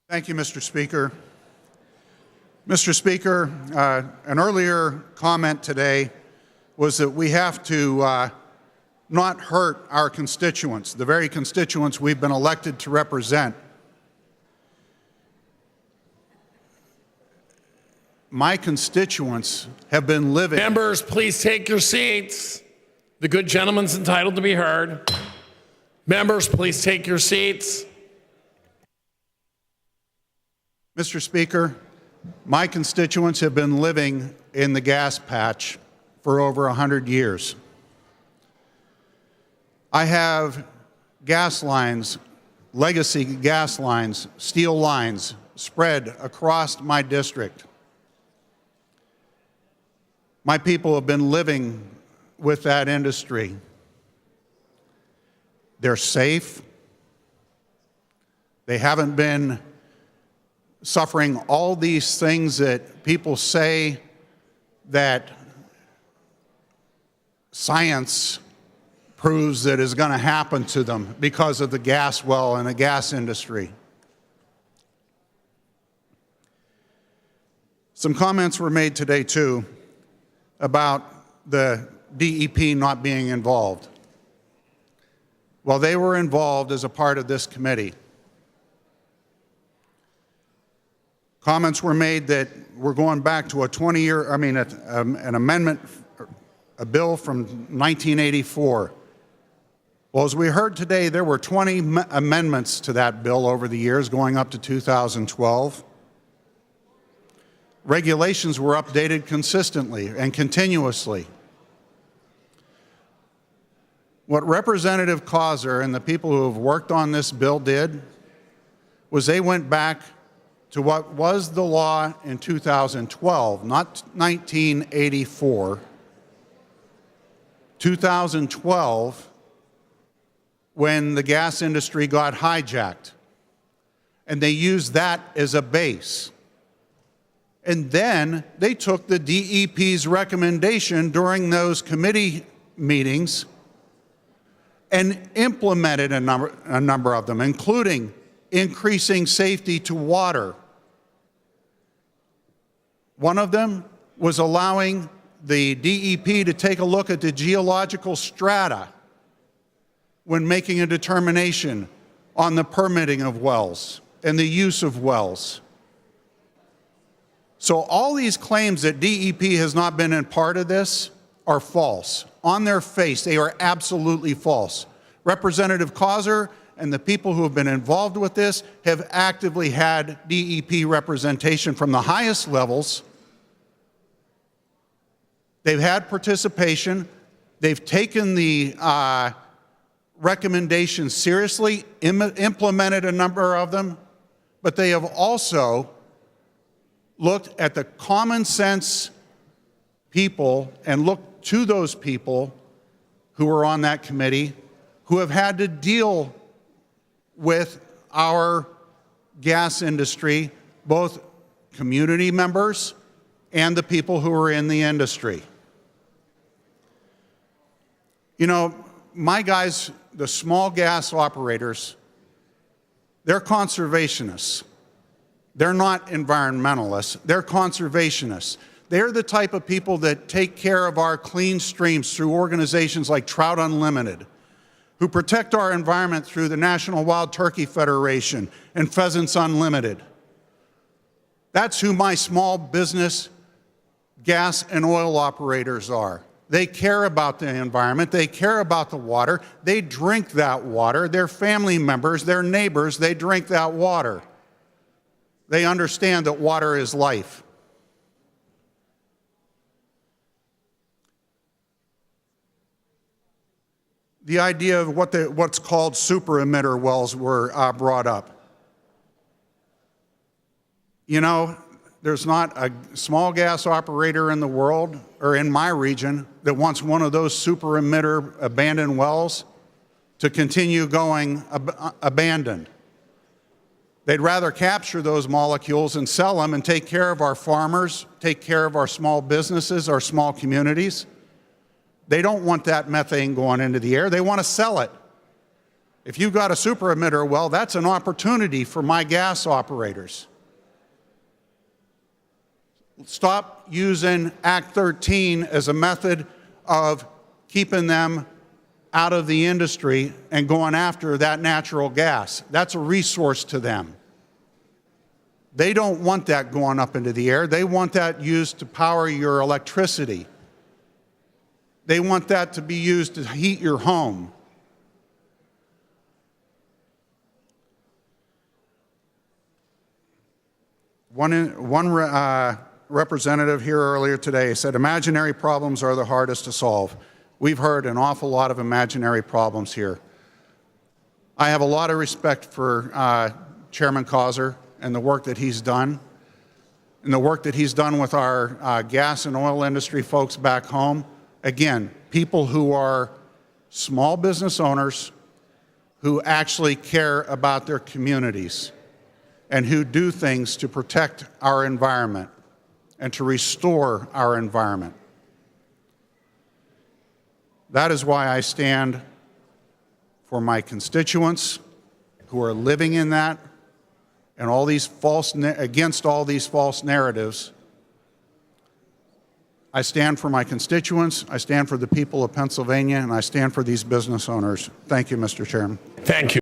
Thank you, Mr. Speaker. Mr. Speaker, an earlier comment today was that we have to not hurt our constituents, the very constituents we've been elected to represent. My constituents have been living... Members, please take your seats. The good gentleman's entitled to be heard. Members, please take your seats. Mr. Speaker, my constituents have been living in the gas patch for over 100 years. I have gas lines, legacy gas lines, steel lines spread across my district. My people have been living with that industry. They're safe. They haven't been suffering all these things that people say that science proves that is going to happen to them because of the gas well and the gas industry. Some comments were made today, too, about the DEP not being involved. Well, they were involved as a part of this committee. Comments were made that we're going back to an amendment, a bill from 1984. Well, as we heard today, there were 20 amendments to that bill over the years, going up to 2012. Regulations were updated consistently and continuously. What Representative Causer and the people who have worked on this bill did was they went back to what was the law in 2012, not 1984, 2012, when the gas industry got hijacked. And they used that as a base. And then they took the DEP's recommendation during those committee meetings and implemented a number of them, including increasing safety to water. One of them was allowing the DEP to take a look at the geological strata when making a determination on the permitting of wells and the use of wells. So all these claims that DEP has not been a part of this are false. On their face, they are absolutely false. Representative Causer and the people who have been involved with this have actively had DEP representation from the highest levels. They've had participation. They've taken the recommendations seriously, implemented a number of them, but they have also looked at the common sense people and looked to those people who were on that committee who have had to deal with our gas industry, both community members and the people who are in the industry. You know, my guys, the small gas operators, they're conservationists. They're not environmentalists, they're conservationists. They're the type of people that take care of our clean streams through organizations like Trout Unlimited, who protect our environment through the National Wild Turkey Federation and Pheasants Unlimited. That's who my small business gas and oil operators are. They care about the environment, they care about the water, they drink that water, their family members, their neighbors, they drink that water. They understand that water is life. The idea of what's called super emitter wells were brought up. You know, there's not a small gas operator in the world or in my region that wants one of those super emitter abandoned wells to continue going abandoned. They'd rather capture those molecules and sell them and take care of our farmers, take care of our small businesses, our small communities. They don't want that methane going into the air. They want to sell it. If you've got a super emitter, well, that's an opportunity for my gas operators. Stop using Act 13 as a method of keeping them out of the industry and going after that natural gas. That's a resource to them. They don't want that going up into the air. They want that used to power your electricity. They want that to be used to heat your home. One representative here earlier today said imaginary problems are the hardest to solve. We've heard an awful lot of imaginary problems here. I have a lot of respect for Chairman Causer and the work that he's done, and the work that he's done with our gas and oil industry folks back home. Again, people who are small business owners who actually care about their communities and who do things to protect our environment and to restore our environment. That is why I stand for my constituents who are living in that and all these against all these false narratives. I stand for my constituents, I stand for the people of Pennsylvania, and I stand for these business owners. Thank you, Mr. Chairman. Thank you.